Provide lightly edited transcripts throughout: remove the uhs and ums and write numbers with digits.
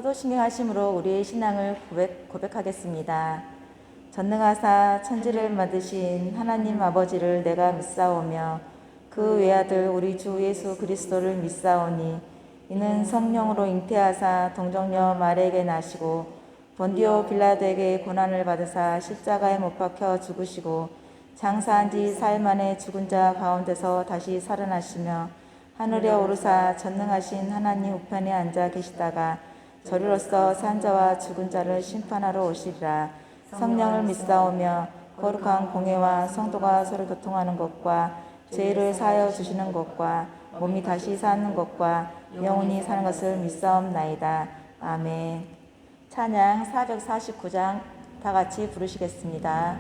사도신경하심으로 우리의 신앙을 고백하겠습니다. 전능하사 천지를 만드신 하나님 아버지를 내가 믿사오며 그 외아들 우리 주 예수 그리스도를 믿사오니 이는 성령으로 잉태하사 동정녀 마리아에게 나시고 본디오 빌라도에게 고난을 받으사 십자가에 못 박혀 죽으시고 장사한 지 사흘 만에 죽은 자 가운데서 다시 살아나시며 하늘에 오르사 전능하신 하나님 우편에 앉아 계시다가 저리로서 산 자와 죽은 자를 심판하러 오시리라. 성령을 믿사오며 거룩한 공회와 성도가 서로 교통하는 것과 죄를 사하여 주시는 것과 몸이 다시 사는 것과 영원히 사는 것을 믿사옵나이다. 아멘. 찬양 449장 다 같이 부르시겠습니다.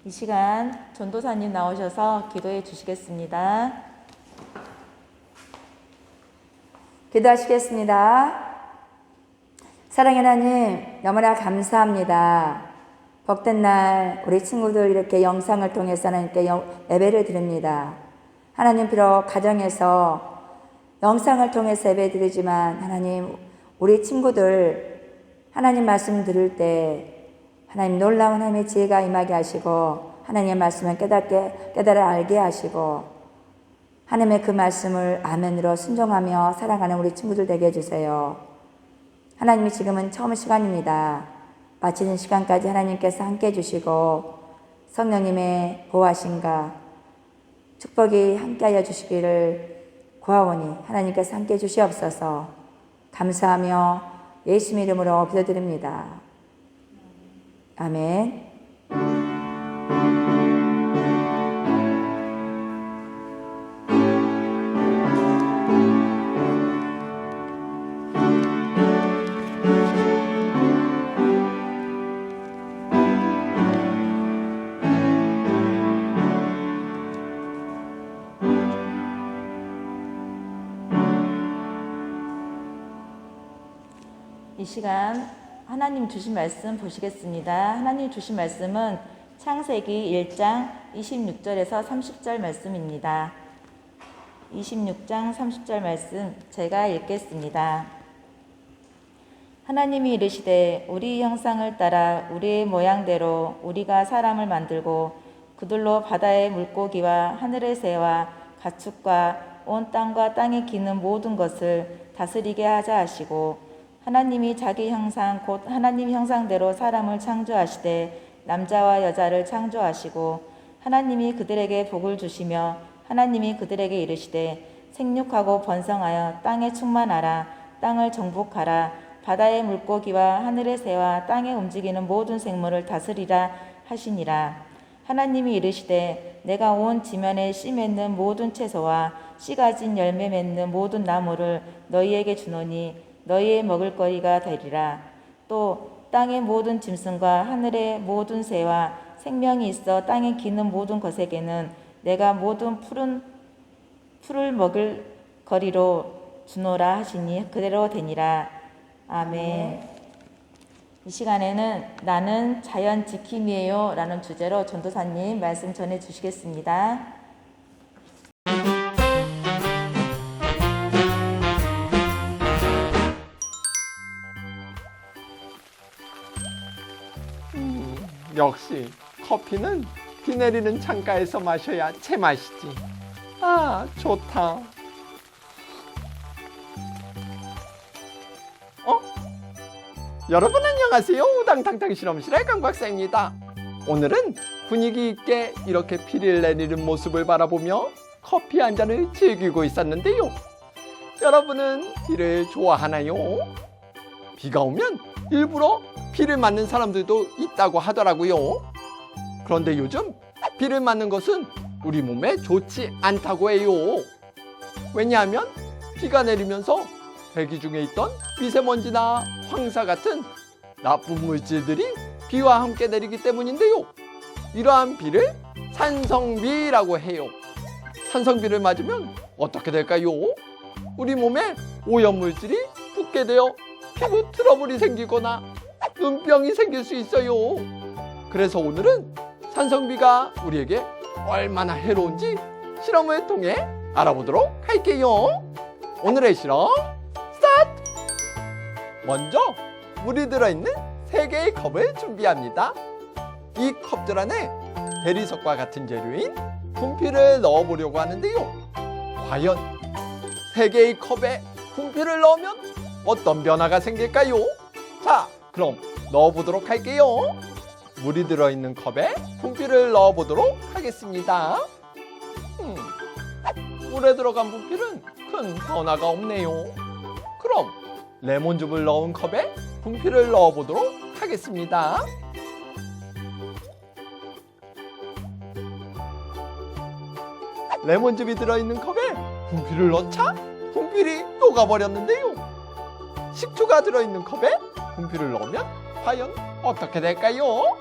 이 시간 전도사님 나오셔서 기도해 주시겠습니다. 기도하시겠습니다. 사랑의 하나님, 너무나 감사합니다. 복된 날 우리 친구들 이렇게 영상을 통해서 하나님께 예배를 드립니다. 하나님, 비록 가정에서 영상을 통해서 예배 드리지만 하나님, 우리 친구들 하나님 말씀 들을 때 하나님 놀라운 하나님의 지혜가 임하게 하시고 하나님의 말씀을 깨달아 알게 하시고 하나님의 그 말씀을 아멘으로 순종하며 살아가는 우리 친구들 되게 해주세요. 하나님이 지금은 처음 시간입니다. 마치는 시간까지 하나님께서 함께 해주시고 성령님의 보호하심과 축복이 함께하여 주시기를 구하오니 하나님께서 함께 해주시옵소서. 감사하며 예수님 이름으로 기도드립니다. 아멘. 이 시간 하나님 주신 말씀 보시겠습니다. 하나님 주신 말씀은 창세기 1장 26절에서 30절 말씀입니다. 26장 30절 말씀 제가 읽겠습니다. 하나님이 이르시되 우리 형상을 따라 우리의 모양대로 우리가 사람을 만들고 그들로 바다의 물고기와 하늘의 새와 가축과 온 땅과 땅에 기는 모든 것을 다스리게 하자 하시고 하나님이 자기 형상 곧 하나님 형상대로 사람을 창조하시되 남자와 여자를 창조하시고 하나님이 그들에게 복을 주시며 하나님이 그들에게 이르시되 생육하고 번성하여 땅에 충만하라. 땅을 정복하라. 바다의 물고기와 하늘의 새와 땅에 움직이는 모든 생물을 다스리라 하시니라. 하나님이 이르시되 내가 온 지면에 씨 맺는 모든 채소와 씨 가진 열매 맺는 모든 나무를 너희에게 주노니 너희의 먹을거리가 되리라. 또 땅의 모든 짐승과 하늘의 모든 새와 생명이 있어 땅에 기는 모든 것에게는 내가 모든 풀을 먹을 거리로 주노라 하시니 그대로 되니라. 아멘. 이 시간에는 나는 자연 지킴이에요 라는 주제로 전도사님 말씀 전해 주시겠습니다. 역시 커피는 비 내리는 창가에서 마셔야 제맛이지. 아, 좋다. 여러분 안녕하세요. 우당탕탕 실험실의 강 박사입니다. 오늘은 분위기 있게 이렇게 비를 내리는 모습을 바라보며 커피 한 잔을 즐기고 있었는데요. 여러분은 비를 좋아하나요? 비가 오면 일부러 비를 맞는 사람들도 있다고 하더라고요. 그런데 요즘 비를 맞는 것은 우리 몸에 좋지 않다고 해요. 왜냐하면 비가 내리면서 대기 중에 있던 미세먼지나 황사 같은 나쁜 물질들이 비와 함께 내리기 때문인데요. 이러한 비를 산성비라고 해요. 산성비를 맞으면 어떻게 될까요? 우리 몸에 오염물질이 붙게 되어 피부 트러블이 생기거나 눈병이 생길 수 있어요. 그래서 오늘은 산성비가 우리에게 얼마나 해로운지 실험을 통해 알아보도록 할게요. 오늘의 실험 스타트! 먼저 물이 들어있는 3개의 컵을 준비합니다. 이 컵들 안에 대리석과 같은 재료인 분필을 넣어보려고 하는데요. 과연 3개의 컵에 분필을 넣으면 어떤 변화가 생길까요? 자, 그럼 넣어보도록 할게요. 물이 들어있는 컵에 분필을 넣어보도록 하겠습니다. 물에 들어간 분필은 큰 변화가 없네요. 그럼 레몬즙을 넣은 컵에 분필을 넣어보도록 하겠습니다. 레몬즙이 들어있는 컵에 분필을 넣자 분필이 녹아버렸는데요. 식초가 들어있는 컵에 분필을 넣으면 과연 어떻게 될까요?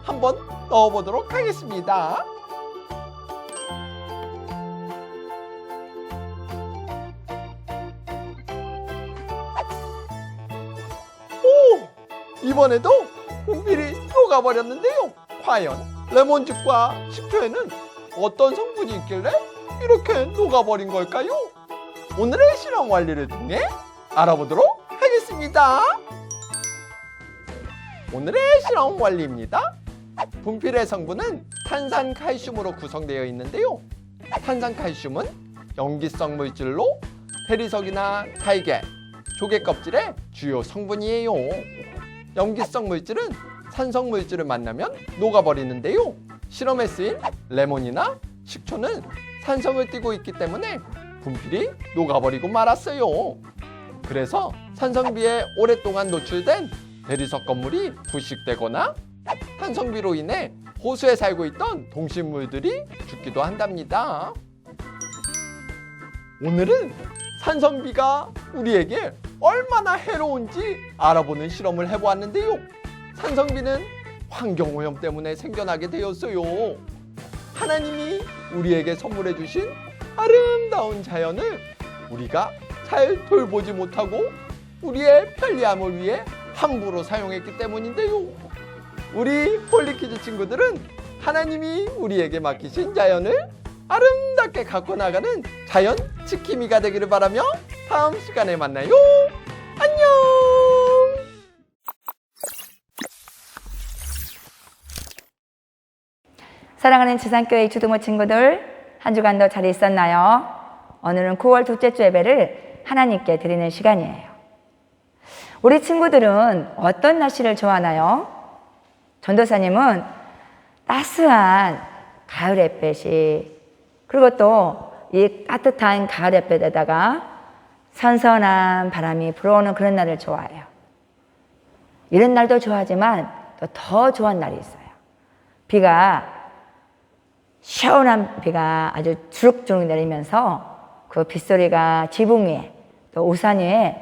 한번 넣어보도록 하겠습니다. 오! 이번에도 분필이 녹아버렸는데요. 과연 레몬즙과 식초에는 어떤 성분이 있길래 이렇게 녹아버린 걸까요? 오늘의 실험 원리를 통해 알아보도록 하겠습니다. 오늘의 실험 원리입니다. 분필의 성분은 탄산칼슘으로 구성되어 있는데요. 탄산칼슘은 염기성 물질로 대리석이나 달걀, 조개 껍질의 주요 성분이에요. 염기성 물질은 산성 물질을 만나면 녹아버리는데요. 실험에 쓰인 레몬이나 식초는 산성을 띠고 있기 때문에 분필이 녹아버리고 말았어요. 그래서 산성비에 오랫동안 노출된 대리석 건물이 부식되거나 산성비로 인해 호수에 살고 있던 동식물들이 죽기도 한답니다. 오늘은 산성비가 우리에게 얼마나 해로운지 알아보는 실험을 해보았는데요. 산성비는 환경오염 때문에 생겨나게 되었어요. 하나님이 우리에게 선물해 주신 아름다운 자연을 우리가 잘 돌보지 못하고 우리의 편리함을 위해 함부로 사용했기 때문인데요. 우리 홀리키즈 친구들은 하나님이 우리에게 맡기신 자연을 아름답게 갖고 나가는 자연 지킴이가 되기를 바라며 다음 시간에 만나요. 안녕! 사랑하는 지산교회 주동호 친구들, 한 주간도 잘 있었나요? 오늘은 9월 둘째 주 예배를 하나님께 드리는 시간이에요. 우리 친구들은 어떤 날씨를 좋아하나요? 전도사님은 따스한 가을 햇볕이, 그리고 또 이 따뜻한 가을 햇볕에다가 선선한 바람이 불어오는 그런 날을 좋아해요. 이런 날도 좋아하지만 또 더 좋은 날이 있어요. 시원한 비가 아주 주룩주룩 내리면서 그 빗소리가 지붕 위에 또 우산 위에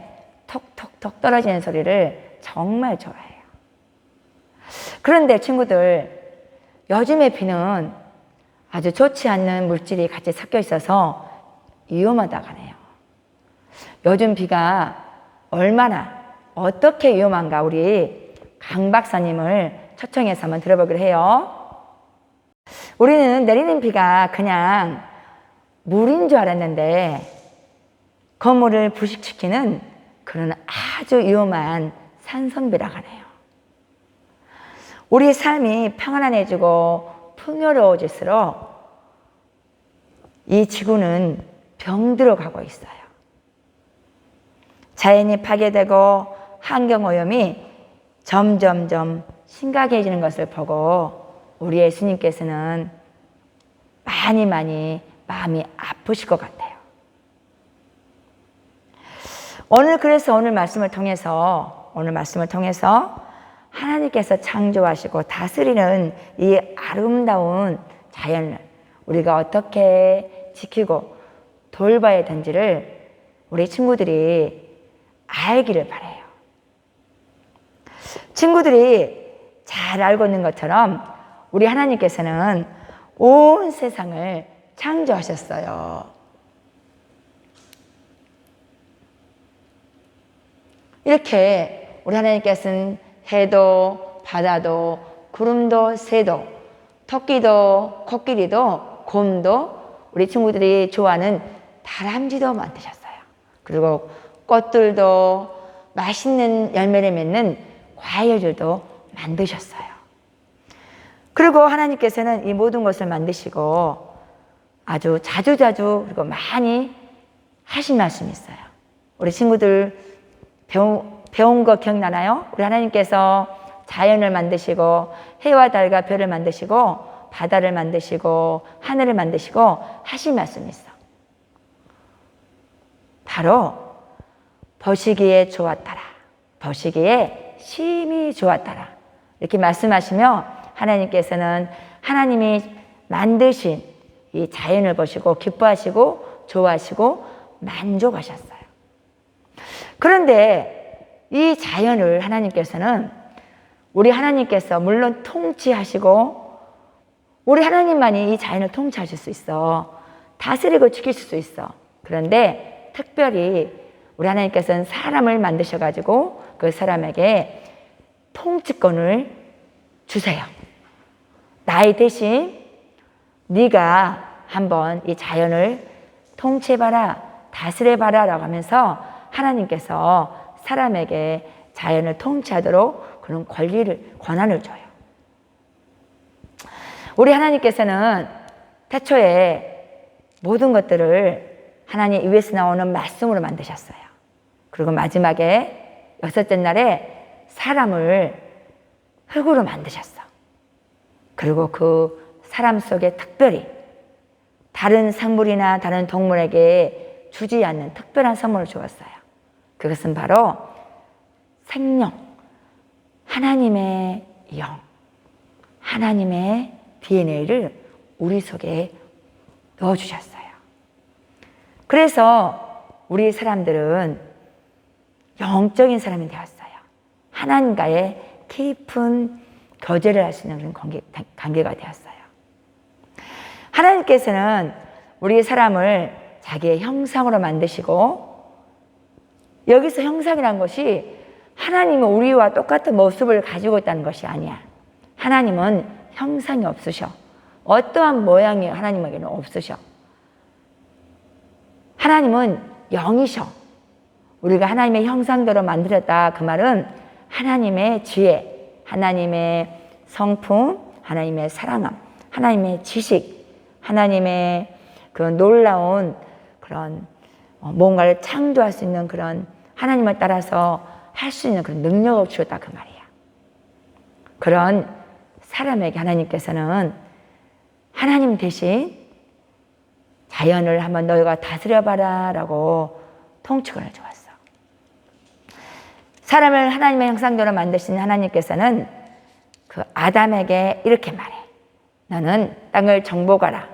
톡톡톡 떨어지는 소리를 정말 좋아해요. 그런데 친구들, 요즘의 비는 아주 좋지 않는 물질이 같이 섞여 있어서 위험하다고 하네요. 요즘 비가 얼마나 어떻게 위험한가 우리 강 박사님을 초청해서 한번 들어보기로 해요. 우리는 내리는 비가 그냥 물인 줄 알았는데 건물을 부식시키는 그런 아주 위험한 산성비라고 하네요. 우리 삶이 평안해지고 풍요로워질수록 이 지구는 병들어 가고 있어요. 자연이 파괴되고 환경오염이 점점점 심각해지는 것을 보고 우리 예수님께서는 많이 마음이 아프실 것 같아요. 그래서 오늘 말씀을 통해서 하나님께서 창조하시고 다스리는 이 아름다운 자연을 우리가 어떻게 지키고 돌봐야 되는지를 우리 친구들이 알기를 바라요. 친구들이 잘 알고 있는 것처럼 우리 하나님께서는 온 세상을 창조하셨어요. 이렇게 우리 하나님께서는 해도 바다도 구름도 새도 토끼도 코끼리도 곰도 우리 친구들이 좋아하는 다람쥐도 만드셨어요. 그리고 꽃들도 맛있는 열매를 맺는 과일들도 만드셨어요. 그리고 하나님께서는 이 모든 것을 만드시고 아주 자주자주 그리고 많이 하신 말씀이 있어요. 우리 친구들 배운 거 기억나나요? 우리 하나님께서 자연을 만드시고 해와 달과 별을 만드시고 바다를 만드시고 하늘을 만드시고 하신 말씀이 있어. 바로 보시기에 좋았더라. 보시기에 심히 좋았더라. 이렇게 말씀하시며 하나님께서는 하나님이 만드신 이 자연을 보시고 기뻐하시고 좋아하시고 만족하셨어요. 그런데 이 자연을 하나님께서는 우리 하나님께서 물론 통치하시고 우리 하나님만이 이 자연을 통치하실 수 있어. 다스리고 지킬 수 있어. 그런데 특별히 우리 하나님께서는 사람을 만드셔가지고 그 사람에게 통치권을 주세요. 나의 대신 네가 한번 이 자연을 통치해봐라, 다스려봐라 라고 하면서 하나님께서 사람에게 자연을 통치하도록 그런 권한을 줘요. 우리 하나님께서는 태초에 모든 것들을 하나님 입에서 나오는 말씀으로 만드셨어요. 그리고 마지막에 6째 날에 사람을 흙으로 만드셨어. 그리고 그 사람 속에 특별히 다른 생물이나 다른 동물에게 주지 않는 특별한 선물을 주었어요. 그것은 바로 생명, 하나님의 영, 하나님의 DNA를 우리 속에 넣어주셨어요. 그래서 우리 사람들은 영적인 사람이 되었어요. 하나님과의 깊은 교제를 할 수 있는 그런 관계가 되었어요. 하나님께서는 우리 사람을 자기의 형상으로 만드시고 여기서 형상이란 것이 하나님은 우리와 똑같은 모습을 가지고 있다는 것이 아니야. 하나님은 형상이 없으셔. 어떠한 모양이 하나님에게는 없으셔. 하나님은 영이셔. 우리가 하나님의 형상대로 만들었다. 그 말은 하나님의 지혜, 하나님의 성품, 하나님의 사랑함, 하나님의 지식, 하나님의 그 놀라운 그런 뭔가를 창조할 수 있는 그런 하나님을 따라서 할 수 있는 그런 능력을 주었다 그 말이야. 그런 사람에게 하나님께서는 하나님 대신 자연을 한번 너희가 다스려봐라 라고 통치권을 주었어. 사람을 하나님의 형상대로 만드신 하나님께서는 그 아담에게 이렇게 말해. 너는 땅을 정복하라.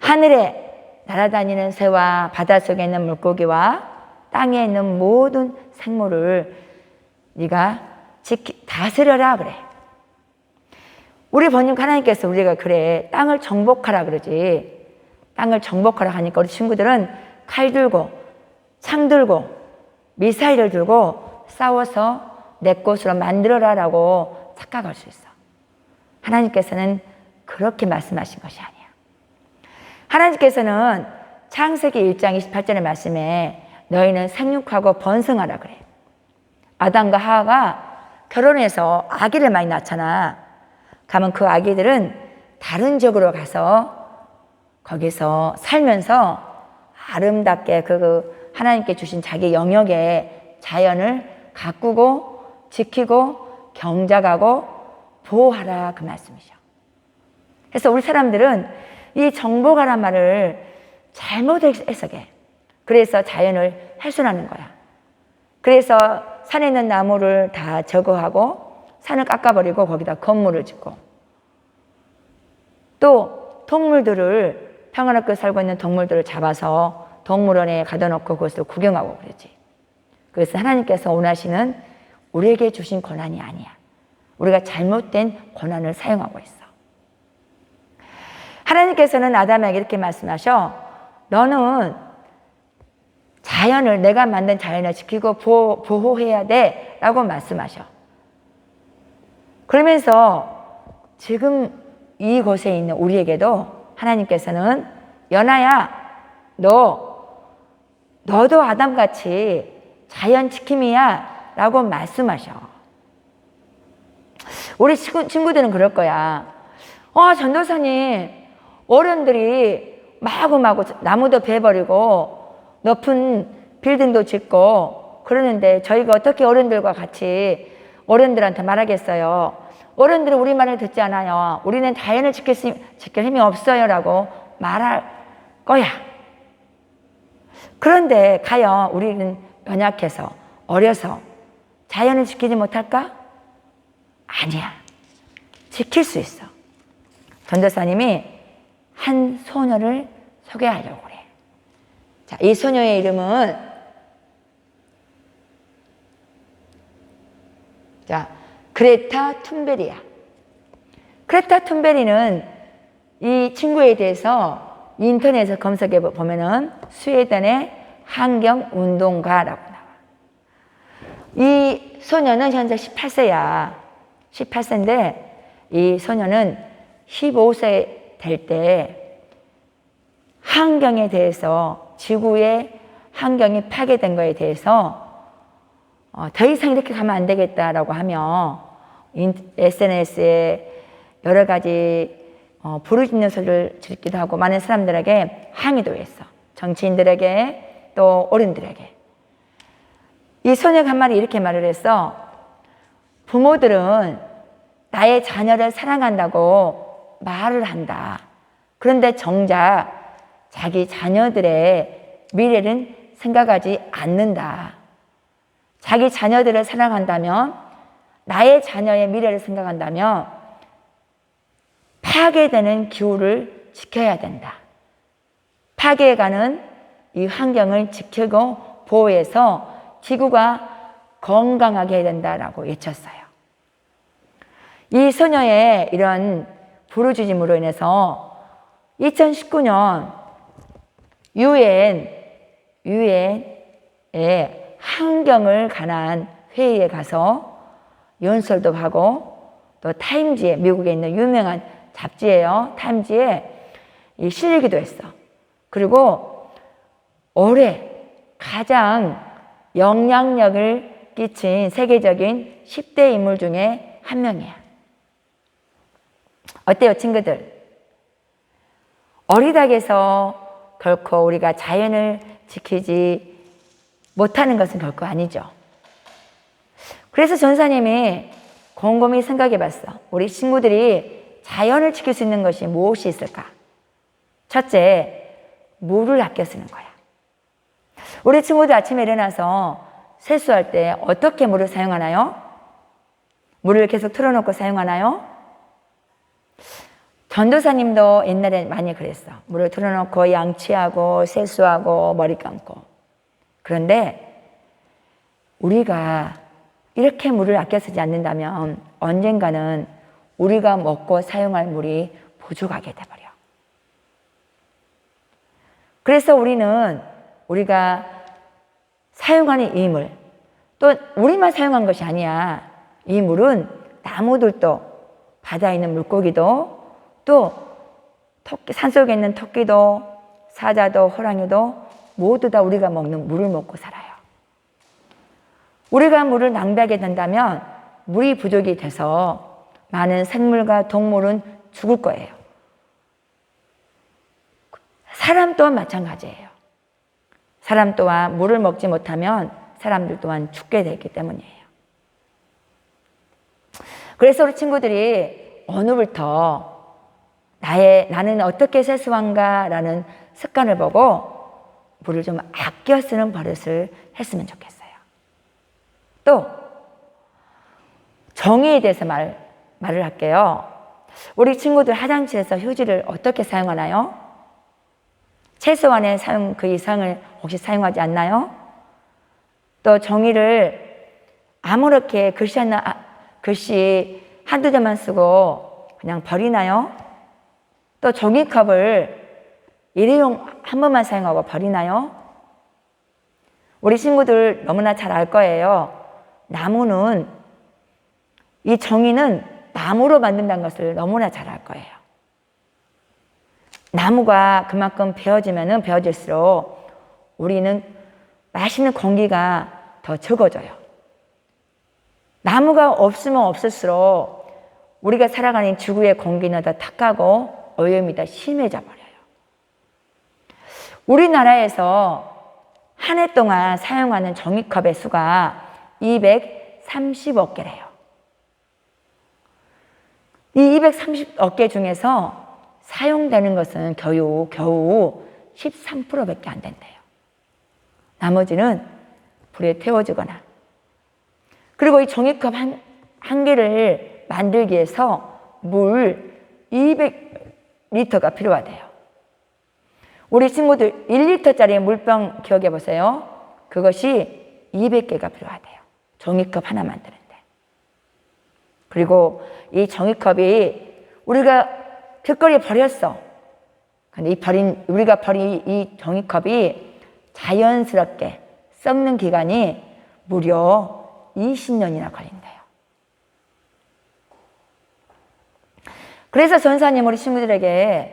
하늘에 날아다니는 새와 바닷속에 있는 물고기와 땅에 있는 모든 생물을 네가 다스려라 그래. 우리 번님 하나님께서 우리가 그래 땅을 정복하라 그러지. 땅을 정복하라 하니까 우리 친구들은 칼 들고 창 들고 미사일을 들고 싸워서 내 것으로 만들어라라고 착각할 수 있어. 하나님께서는 그렇게 말씀하신 것이 아니야. 하나님께서는 창세기 1장 28절의 말씀에 너희는 생육하고 번성하라 그래. 아담과 하와가 결혼해서 아기를 많이 낳잖아. 가면 그 아기들은 다른 지역으로 가서 거기서 살면서 아름답게 그 하나님께 주신 자기 영역의 자연을 가꾸고 지키고 경작하고 보호하라 그 말씀이죠. 그래서 우리 사람들은 이 정복하란 말을 잘못 해석해. 그래서 자연을 훼손하는 거야. 그래서 산에 있는 나무를 다 제거하고 산을 깎아버리고 거기다 건물을 짓고 또 동물들을 평화롭게 살고 있는 동물들을 잡아서 동물원에 가둬놓고 그것을 구경하고 그러지. 그래서 하나님께서 원하시는 우리에게 주신 권한이 아니야. 우리가 잘못된 권한을 사용하고 있어. 하나님께서는 아담에게 이렇게 말씀하셔. 너는 자연을, 내가 만든 자연을 지키고 보호해야 돼 라고 말씀하셔. 그러면서 지금 이곳에 있는 우리에게도 하나님께서는 연아야 너도 아담같이 자연 지킴이야 라고 말씀하셔. 우리 친구들은 그럴 거야. 전도사님, 어른들이 마구마구 나무도 베버리고 높은 빌딩도 짓고 그러는데 저희가 어떻게 어른들과 같이 어른들한테 말하겠어요? 어른들은 우리 말을 듣지 않아요. 우리는 자연을 지킬 힘이 없어요 라고 말할 거야. 그런데 과연 우리는 연약해서 어려서 자연을 지키지 못할까? 아니야. 지킬 수 있어. 전도사님이 한 소녀를 소개하려고 그래. 자, 이 소녀의 이름은 그레타 툰베리야. 그레타 툰베리는 이 친구에 대해서 인터넷에서 검색해 보면은 스웨덴의 환경운동가라고 나와. 이 소녀는 현재 18세야. 18세인데 이 소녀는 15세 될 때 환경에 대해서 지구의 환경이 파괴된 것에 대해서 더 이상 이렇게 가면 안 되겠다라고 하며 SNS에 여러 가지 부르짖는 소리를 짓기도 하고 많은 사람들에게 항의도 했어. 정치인들에게 또 어른들에게. 이 소녀가 한 말이 이렇게 말을 했어. 부모들은 나의 자녀를 사랑한다고 말을 한다. 그런데 정작 자기 자녀들의 미래는 생각하지 않는다. 자기 자녀들을 사랑한다면, 나의 자녀의 미래를 생각한다면 파괴되는 기후를 지켜야 된다. 파괴해가는 이 환경을 지키고 보호해서 지구가 건강하게 해야 된다라고 외쳤어요. 이 소녀의 이런 부르짖음으로 인해서 2019년 유엔의 환경을 관한 회의에 가서 연설도 하고 또 타임지에, 미국에 있는 유명한 잡지예요. 타임지에 실리기도 했어. 그리고 올해 가장 영향력을 끼친 세계적인 10대 인물 중에 한 명이야. 어때요, 친구들? 어리다게서 결코 우리가 자연을 지키지 못하는 것은 결코 아니죠. 그래서 전사님이 곰곰이 생각해 봤어. 우리 친구들이 자연을 지킬 수 있는 것이 무엇이 있을까? 첫째, 물을 아껴 쓰는 거야. 우리 친구들 아침에 일어나서 세수할 때 어떻게 물을 사용하나요? 물을 계속 틀어놓고 사용하나요? 전도사님도 옛날에 많이 그랬어. 물을 틀어놓고 양치하고 세수하고 머리 감고. 그런데 우리가 이렇게 물을 아껴 쓰지 않는다면 언젠가는 우리가 먹고 사용할 물이 부족하게 돼버려. 그래서 우리가 사용하는 이 물, 또 우리만 사용한 것이 아니야. 이 물은 나무들도, 바다에 있는 물고기도, 또 산속에 있는 토끼도, 사자도, 호랑이도 모두 다 우리가 먹는 물을 먹고 살아요. 우리가 물을 낭비하게 된다면 물이 부족이 돼서 많은 생물과 동물은 죽을 거예요. 사람 또한 마찬가지예요. 사람 또한 물을 먹지 못하면 사람들 또한 죽게 되기 때문이에요. 그래서 우리 친구들이 오늘부터 나는 어떻게 세수한가 라는 습관을 보고 물을 좀 아껴 쓰는 버릇을 했으면 좋겠어요. 또 정의에 대해서 말을 할게요. 우리 친구들 화장실에서 휴지를 어떻게 사용하나요? 최소한의 사용 그 이상을 혹시 사용하지 않나요? 또 정의를 아무렇게 글씨 한두 점만 쓰고 그냥 버리나요? 또 종이컵을 일회용 한 번만 사용하고 버리나요? 우리 친구들 너무나 잘 알 거예요. 이 정의는 나무로 만든다는 것을 너무나 잘 알 거예요. 나무가 그만큼 베어질수록 우리는 마시는 공기가 더 적어져요. 나무가 없으면 없을수록 우리가 살아가는 지구의 공기는 더 탁하고 오염이 더 심해져 버려요. 우리나라에서 한 해 동안 사용하는 종이컵의 수가 230억 개래요. 이 230억 개 중에서 사용되는 것은 겨우 13%밖에 안 된대요. 나머지는 불에 태워지거나. 그리고 이 종이컵 한 개를 만들기 위해서 물 200리터가 필요하대요. 우리 친구들 1리터짜리 물병 기억해 보세요. 그것이 200개가 필요하대요. 종이컵 하나 만드는데. 그리고 이 종이컵이 우리가 길거리에 버렸어. 근데 우리가 버린 이 종이컵이 자연스럽게 썩는 기간이 무려 20년이나 걸린대요. 그래서 전사님 우리 친구들에게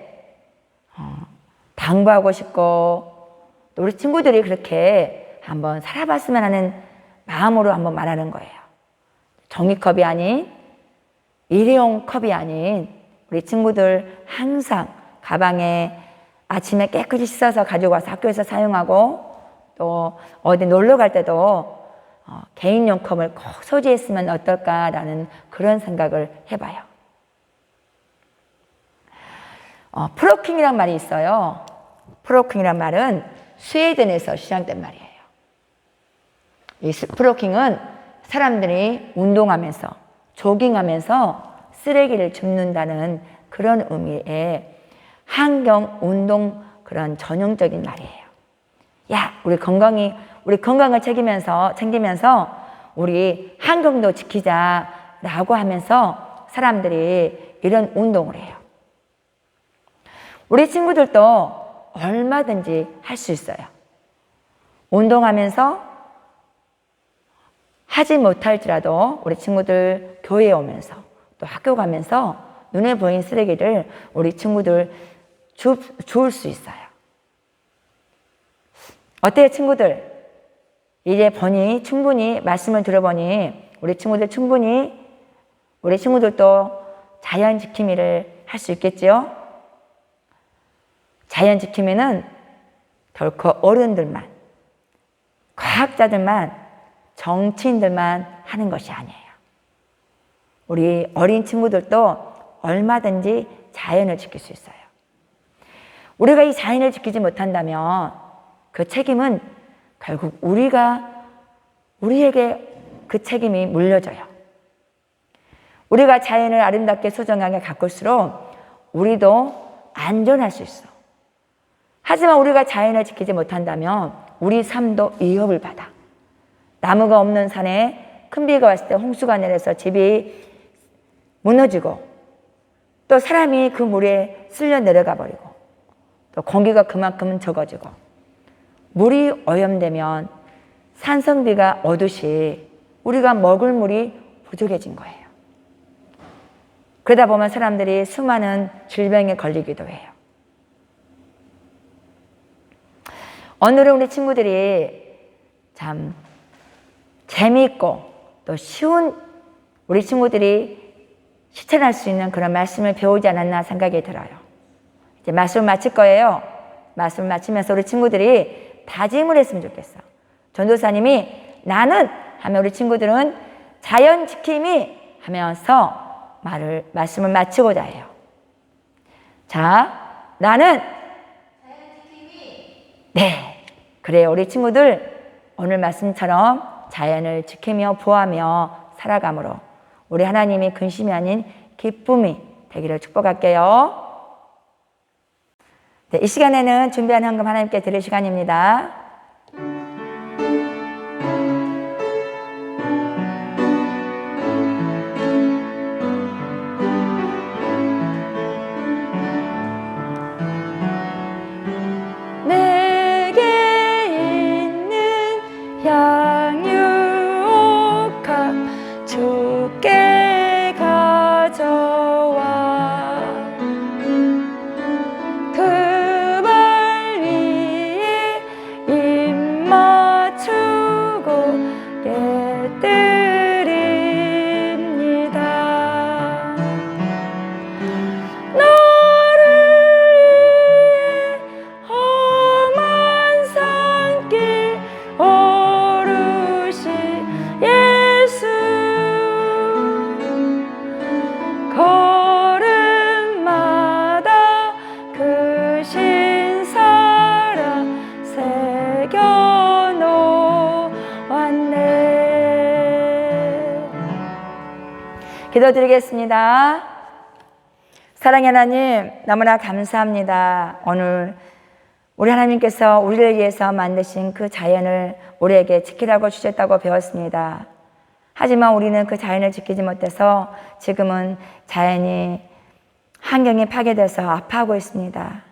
당부하고 싶고 또 우리 친구들이 그렇게 한번 살아봤으면 하는 마음으로 한번 말하는 거예요. 종이컵이 아닌 일회용 컵이 아닌 우리 친구들 항상 가방에 아침에 깨끗이 씻어서 가지고 와서 학교에서 사용하고 또 어디 놀러 갈 때도 개인용 컵을 꼭 소지했으면 어떨까라는 그런 생각을 해봐요. 프로킹이란 말이 있어요. 프로킹이란 말은 스웨덴에서 시작된 말이에요. 이 프로킹은 사람들이 운동하면서 조깅하면서 쓰레기를 줍는다는 그런 의미의 환경 운동 그런 전형적인 말이에요. 야, 우리 건강을 챙기면서 우리 환경도 지키자라고 하면서 사람들이 이런 운동을 해요. 우리 친구들도 얼마든지 할 수 있어요. 운동하면서 하지 못할지라도 우리 친구들 교회에 오면서 또 학교 가면서 눈에 보이는 쓰레기를 우리 친구들 주울 수 있어요. 어때요, 친구들? 이제 충분히 말씀을 들어보니 우리 친구들도 자연 지킴이를 할 수 있겠지요? 자연 지킴이는 결코 어른들만, 과학자들만, 정치인들만 하는 것이 아니에요. 우리 어린 친구들도 얼마든지 자연을 지킬 수 있어요. 우리가 이 자연을 지키지 못한다면 그 책임은 결국 우리에게 그 책임이 물려져요. 우리가 자연을 아름답게 소중하게 가꿀수록 우리도 안전할 수 있어. 하지만 우리가 자연을 지키지 못한다면 우리 삶도 위협을 받아. 나무가 없는 산에 큰 비가 왔을 때 홍수가 내려서 집이 무너지고 또 사람이 그 물에 쓸려 내려가 버리고 또 공기가 그만큼 적어지고 물이 오염되면 산성비가 오듯이 우리가 먹을 물이 부족해진 거예요. 그러다 보면 사람들이 수많은 질병에 걸리기도 해요. 오늘은 우리 친구들이 참 재미있고 또 쉬운 우리 친구들이 실천할 수 있는 그런 말씀을 배우지 않았나 생각이 들어요. 이제 말씀을 마칠 거예요. 말씀을 마치면서 우리 친구들이 다짐을 했으면 좋겠어. 전도사님이 나는 하면 우리 친구들은 자연 지킴이 하면서 말씀을 마치고자 해요. 자, 나는 자연 지킴이. 네, 그래요. 우리 친구들 오늘 말씀처럼 자연을 지키며 보호하며 살아감으로 우리 하나님이 근심이 아닌 기쁨이 되기를 축복할게요. 네, 이 시간에는 준비한 헌금 하나님께 드릴 시간입니다. 기도드리겠습니다. 사랑의 하나님, 너무나 감사합니다. 오늘 우리 하나님께서 우리를 위해서 만드신 그 자연을 우리에게 지키라고 주셨다고 배웠습니다. 하지만 우리는 그 자연을 지키지 못해서 지금은 자연이 환경이 파괴돼서 아파하고 있습니다.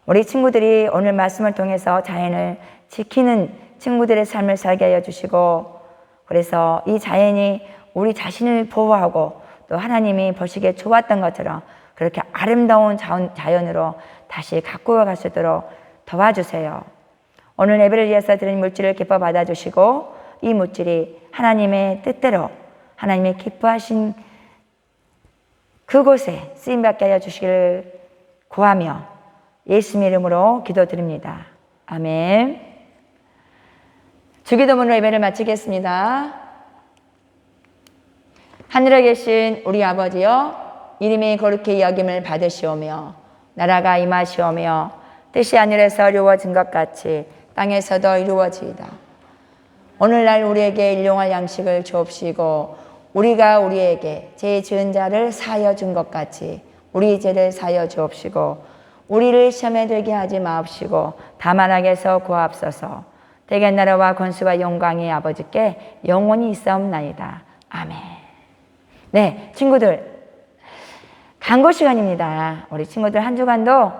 우리 친구들이 오늘 말씀을 통해서 자연을 지키는 친구들의 삶을 살게 하여 주시고, 그래서 이 자연이 우리 자신을 보호하고 또 하나님이 보시기에 좋았던 것처럼 그렇게 아름다운 자연으로 다시 가꾸어 갈 수 있도록 도와주세요. 오늘 예배를 위해서 드린 물질을 기뻐 받아주시고 이 물질이 하나님의 뜻대로 하나님의 기뻐하신 그곳에 쓰임받게 하여 주시기를 구하며 예수님 이름으로 기도드립니다. 아멘. 주기도문으로 예배를 마치겠습니다. 하늘에 계신 우리 아버지여, 이름이 거룩히 여김을 받으시오며 나라가 임하시오며 뜻이 하늘에서 이루어진 것 같이 땅에서도 이루어지이다. 오늘날 우리에게 일용할 양식을 주옵시고 우리가 우리에게 죄 지은 자를 사하여 준 것 같이 우리 죄를 사하여 주옵시고 우리를 시험에 들게 하지 마옵시고 다만 악에서 구하옵소서. 대개 나라와 권수와 영광이 아버지께 영원히 있사옵나이다. 아멘. 네, 친구들, 간구 시간입니다. 우리 친구들 한 주간도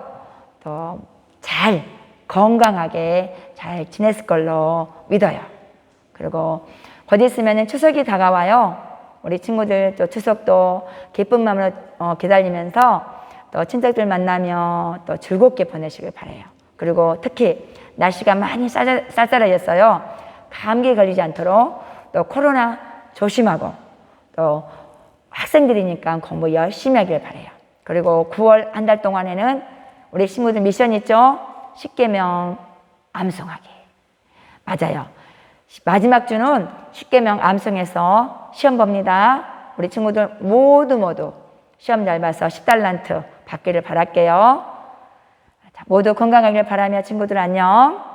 또 잘 건강하게 잘 지냈을 걸로 믿어요. 그리고 곧 있으면 추석이 다가와요. 우리 친구들 또 추석도 기쁜 마음으로 기다리면서 또 친척들 만나며 또 즐겁게 보내시길 바라요. 그리고 특히 날씨가 많이 쌀쌀해졌어요. 감기 걸리지 않도록 또 코로나 조심하고 또 학생들이니까 공부 열심히 하길 바라요. 그리고 9월 한 달 동안에는 우리 친구들 미션 있죠? 10계명 암송하기. 맞아요. 마지막 주는 10계명 암송해서 시험 봅니다. 우리 친구들 모두 시험 잘 봐서 10달란트 받기를 바랄게요. 자, 모두 건강하길 바라며 친구들 안녕.